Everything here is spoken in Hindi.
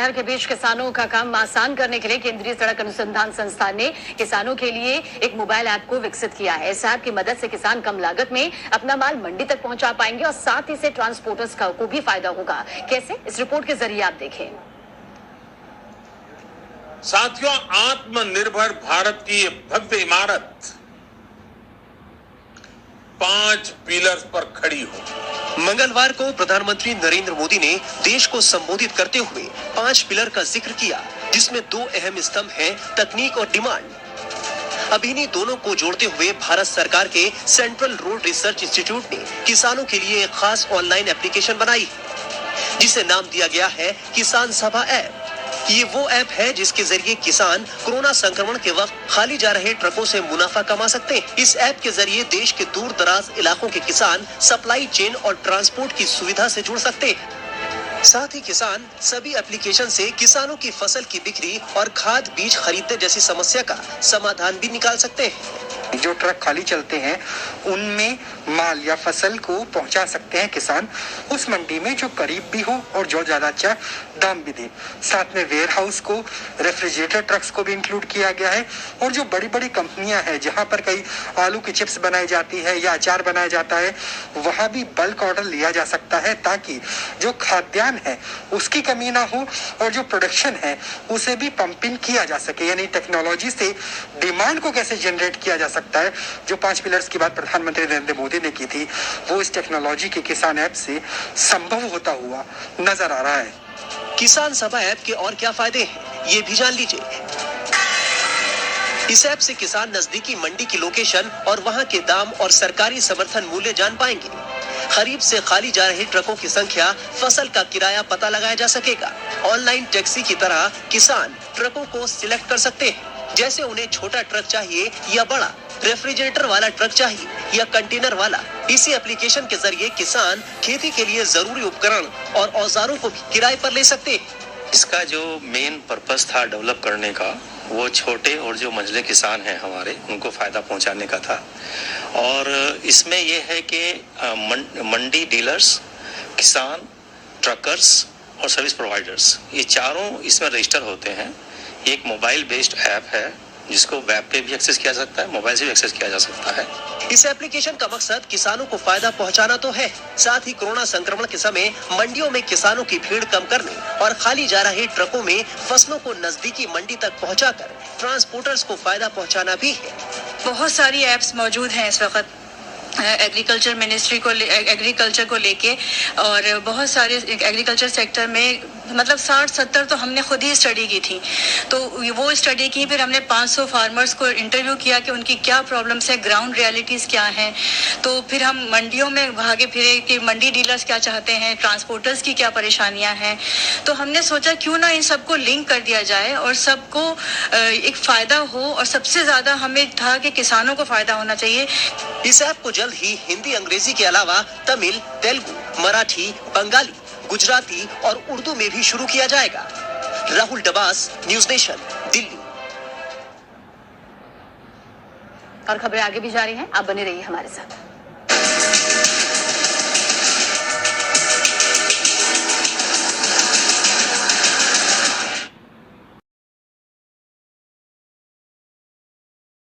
लहर के बीच किसानों का काम आसान करने के लिए केंद्रीय सड़क अनुसंधान संस्थान ने किसानों के लिए एक मोबाइल ऐप को विकसित किया है। इस ऐप की मदद से किसान कम लागत में अपना माल मंडी तक पहुंचा पाएंगे और साथ ही से ट्रांसपोर्टर्स को भी फायदा होगा। कैसे, इस रिपोर्ट के जरिए आप देखें। साथियों, आत्मनिर्भर भारत की ये भव्य इमारत 5 पिलर्स पर खड़ी हो। मंगलवार को प्रधानमंत्री नरेंद्र मोदी ने देश को संबोधित करते हुए 5 पिलर का जिक्र किया, जिसमें 2 अहम स्तंभ हैं, तकनीक और डिमांड। अब इन्हीं दोनों को जोड़ते हुए भारत सरकार के सेंट्रल रोड रिसर्च इंस्टीट्यूट ने किसानों के लिए एक खास ऑनलाइन एप्लीकेशन बनाई, जिसे नाम दिया गया है किसान सभा ऐप। ये वो ऐप है जिसके जरिए किसान कोरोना संक्रमण के वक्त खाली जा रहे ट्रकों से मुनाफा कमा सकते हैं। इस ऐप के जरिए देश के दूर दराज इलाकों के किसान सप्लाई चेन और ट्रांसपोर्ट की सुविधा से जुड़ सकते हैं। साथ ही किसान सभी एप्लीकेशन से किसानों की फसल की बिक्री और खाद बीज खरीदने जैसी समस्या का समाधान भी निकाल सकते हैं। जो ट्रक खाली चलते हैं उनमें माल या फसल को पहुंचा सकते हैं किसान उस मंडी में जो करीब भी हो और जो ज्यादा अच्छा दाम भी दे। साथ में वेयर हाउस को, रेफ्रिजरेटर ट्रक्स को भी इंक्लूड किया गया है। और जो बड़ी बड़ी कंपनियां हैं जहां पर कई आलू की चिप्स बनाई जाती है या अचार बनाया जाता है, वहां भी बल्क ऑर्डर लिया जा सकता है, ताकि जो खाद्यान्न है उसकी कमी ना हो और जो प्रोडक्शन है उसे भी पंपिंग किया जा सके। यानी टेक्नोलॉजी से डिमांड को कैसे जनरेट किया जा सकता है। जो 5 पिलर्स की बात प्रधानमंत्री नरेंद्र मोदी ने की थी, वो इस टेक्नोलॉजी के किसान ऐप से संभव होता हुआ नजर आ रहा है। किसान सभा ऐप के और क्या फायदे हैं, ये भी जान लीजिए। इस ऐप से किसान नजदीकी मंडी की लोकेशन और वहां के दाम और सरकारी समर्थन मूल्य जान पाएंगे। खरीफ से खाली जा रहे ट्रकों की संख्या, फसल का किराया पता लगाया जा सकेगा। ऑनलाइन टैक्सी की तरह किसान ट्रकों को सिलेक्ट कर सकते हैं, जैसे उन्हें छोटा ट्रक चाहिए या बड़ा, रेफ्रिजरेटर वाला ट्रक चाहिए या कंटेनर वाला। इसी एप्लीकेशन के जरिए किसान खेती के लिए जरूरी उपकरण और औजारों को भी किराए पर ले सकते हैं। इसका जो मेन पर्पस था डेवलप करने का, वो छोटे और जो मंझले किसान हैं हमारे, उनको फायदा पहुंचाने का था। और इसमें यह है कि मंडी डीलर्स, किसान, ट्रकर्स और सर्विस प्रोवाइडर्स, ये चारों इसमें रजिस्टर होते हैं। एक मोबाइल बेस्ड ऐप है जिसको वेब पे भी एक्सेस किया जा सकता है, मोबाइल से भी एक्सेस किया जा सकता है। इस एप्लीकेशन का मकसद किसानों को फायदा पहुंचाना तो है, साथ ही कोरोना संक्रमण के समय मंडियों में किसानों की भीड़ कम करने और खाली जा रहे ट्रकों में फसलों को नजदीकी मंडी तक पहुंचाकर ट्रांसपोर्टर्स को फायदा पहुंचाना भी है। बहुत सारी ऐप्स मौजूद हैं इस वक्त एग्रीकल्चर मिनिस्ट्री को एग्रीकल्चर को लेके, और बहुत सारे एग्रीकल्चर सेक्टर में मतलब 60-70 तो हमने खुद ही स्टडी की थी। तो वो स्टडी की, फिर हमने 500 फार्मर्स को इंटरव्यू किया कि उनकी क्या प्रॉब्लम्स है, ग्राउंड रियलिटीज़ क्या हैं। तो फिर हम मंडियों में भागे फिरे कि मंडी डीलर्स क्या चाहते हैं, ट्रांसपोर्टर्स की क्या परेशानियां हैं। तो हमने सोचा क्यों ना इन सबको लिंक कर दिया जाए और सबको एक फ़ायदा हो, और सबसे ज़्यादा हमें था कि किसानों को फ़ायदा होना चाहिए। इस ऐप को जल्द ही हिंदी, अंग्रेजी के अलावा तमिल, तेलुगु, मराठी, बंगाली, गुजराती और उर्दू में भी शुरू किया जाएगा। Rahul Dabas, news nation, Delhi. और खबरें आगे भी जारी हैं, आप बने रहिए हमारे साथ।